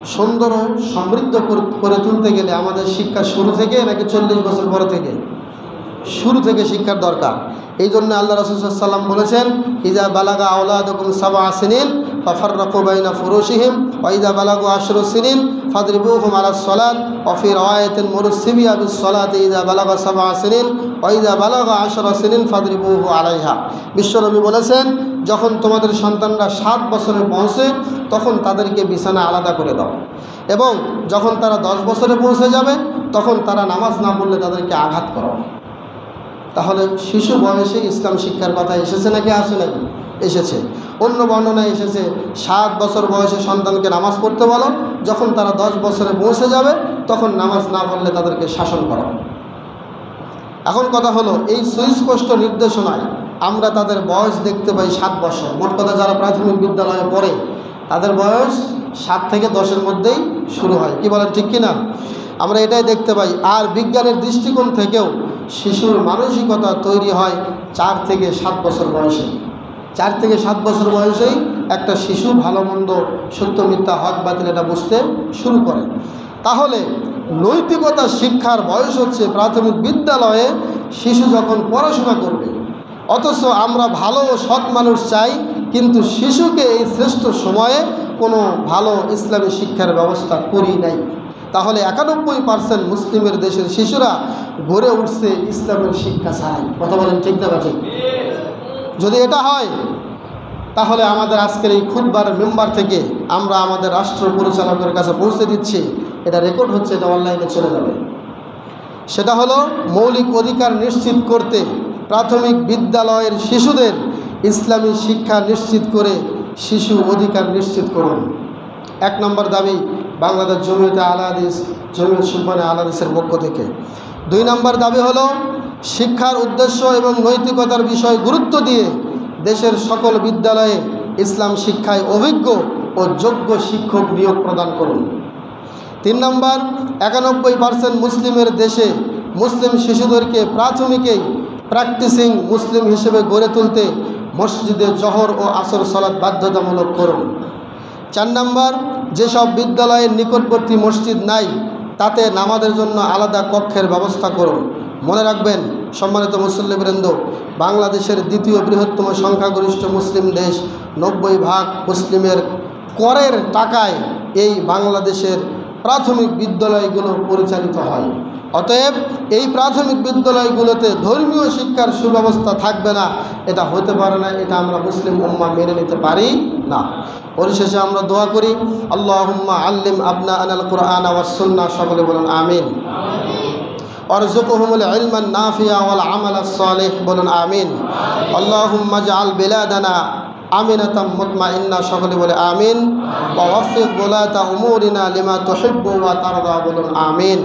সুন্দর ও সমৃদ্ধ করে তুলতে গেলে আমাদের শিক্ষা শুরু থেকে নাকি 40 বছর পরে থেকে? শুরু থেকে শিক্ষার দরকার। এই জন্য আল্লাহ রাসূল সাল্লাল্লাহু আলাইহি ওয়াসাল্লাম বলেছেন, ইজা বালাগা আওলাদুকুম সাবআ সিনিন ফাফাররাকু বাইনা ফুরুশিহিম ওয়া ইজা বালাগু 10 সিনিন ফাদরিবুহুম আলাস সালাত ওয়া ফি রাওয়ায়াতিন মুরসিবিয়া বিস সালাতি ইজা বালাগা সাবআ সিনিন ওয়া ইজা বালাগা 10 সিনিন ফাদরিবুহু আলাইহা। বিশ্বনবী বলেছেন, যখন তোমাদের সন্তানরা 7 বছরে পৌঁছে তখন তাদেরকে বিছানা আলাদা করে দাও, এবং যখন তারা 10 বছরে পৌঁছে যাবে তখন তারা নামাজ না পড়লে তাদেরকে আঘাত করো। তাহলে শিশু বয়সে ইসলাম শিক্ষার কথা এসেছে নাকি আসে নাকি? এসেছে। অন্য বর্ণনায় এসেছে 7 বছর বয়সে সন্তানকে নামাজ পড়তে বলো, যখন তারা 10 বছরে পৌঁছে যাবে তখন নামাজ না পড়লে তাদেরকে শাসন করো। এখন কথা হলো, এই সুস্পষ্ট নির্দেশনায় আমরা তাদের বয়স দেখতে পাই 7 বছর। মোট কথা যারা প্রাথমিক বিদ্যালয়ে পড়ে তাদের বয়স 7 থেকে 10-এর মধ্যেই শুরু হয়। কি বলেন, ঠিক কিনা? আমরা এটাই দেখতে পাই। আর বিজ্ঞানের দৃষ্টিকোণ থেকেও শিশুর মানসিকতা তৈরি হয় 4 থেকে 7 বছর বয়সে। 4 থেকে 7 বছর বয়সেই একটা শিশু ভালো মন্দ, সত্য মিথ্যা, হক বাতিল এটা বুঝতে শুরু করে। তাহলে নৈতিকতা শিক্ষার বয়স হচ্ছে প্রাথমিক বিদ্যালয়ে শিশু যখন পড়াশোনা করবে। অথচ আমরা ভালো ও সৎ মানুষ চাই, কিন্তু শিশুকে এই শ্রেষ্ঠ সময়ে কোনো ভালো ইসলামী শিক্ষার ব্যবস্থা করি নাই। তাহলে 91% মুসলিমের দেশের শিশুরা গড়ে উঠছে ইসলামের শিক্ষা ছাড়াই। কথা বলেন, ঠিক না ঠিক? যদি এটা হয় তাহলে আমাদের আজকের এই খুতবার মেম্বার থেকে আমরা আমাদের রাষ্ট্র পরিচালকের কাছে পৌঁছে দিচ্ছি, এটা রেকর্ড হচ্ছে, এটা অনলাইনে চলে যাবে। সেটা হলো, মৌলিক অধিকার নিশ্চিত করতে প্রাথমিক বিদ্যালয়ের শিশুদের ইসলামী শিক্ষা নিশ্চিত করে শিশু অধিকার নিশ্চিত করুন। 1 নম্বর দাবি বাংলাদেশ জমিয়তে আহলে হাদিস, জমিয়ত সুলতানে আহলে হাদিসের পক্ষ থেকে। 2 নম্বর দাবি হলো, শিক্ষার উদ্দেশ্য এবং নৈতিকতার বিষয় গুরুত্ব দিয়ে দেশের সকল বিদ্যালয়ে ইসলাম শিক্ষায় অভিজ্ঞ ও যোগ্য শিক্ষক নিয়োগ প্রদান করুন। 3 নম্বর, 91% মুসলিমের দেশে মুসলিম শিশুদেরকে প্রাথমিকেই প্র্যাকটিসিং মুসলিম হিসেবে গড়ে তুলতে মসজিদে জোহর ও আসর সালাত বাধ্যতামূলক করুন। 4 নম্বর, যেসব বিদ্যালয়ের নিকটবর্তী মসজিদ নাই তাতে নামাজের জন্য আলাদা কক্ষের ব্যবস্থা করুন। মনে রাখবেন সম্মানিত মুসল্লিবৃন্দ, বাংলাদেশের দ্বিতীয় বৃহত্তম সংখ্যাগরিষ্ঠ মুসলিম দেশ, 90% মুসলিমের করের টাকায় এই বাংলাদেশের প্রাথমিক বিদ্যালয়গুলো পরিচালিত হয়। অতএব এই প্রাথমিক বিদ্যালয়গুলোতে ধর্মীয় শিক্ষার সুব্যবস্থা থাকবে না, এটা হতে পারে না, এটা আমরা মুসলিম উম্মাহ মেনে নিতে পারি না। পরিশেষে আমরা দোয়া করি, আল্লাহুম্মা আল্লিম আবনাআনাল কুরআন ওয়াস সুন্নাহ। সকলে বলুন আমিন। ওয়ারযুকহুমুল ইলমান নাফিআ ওয়াল আমালাস সালিহ। বলুন আমিন। আল্লাহুম্মা জাআল বিলাদানা আমিনাতাম মুতমাইন্না। সকলে বলে আমিন। ওয়া ওয়াফিক ওয়ালাতা উমুরিনা লিমা তুহিব্বু ওয়া তারদা। বলুন আমিন।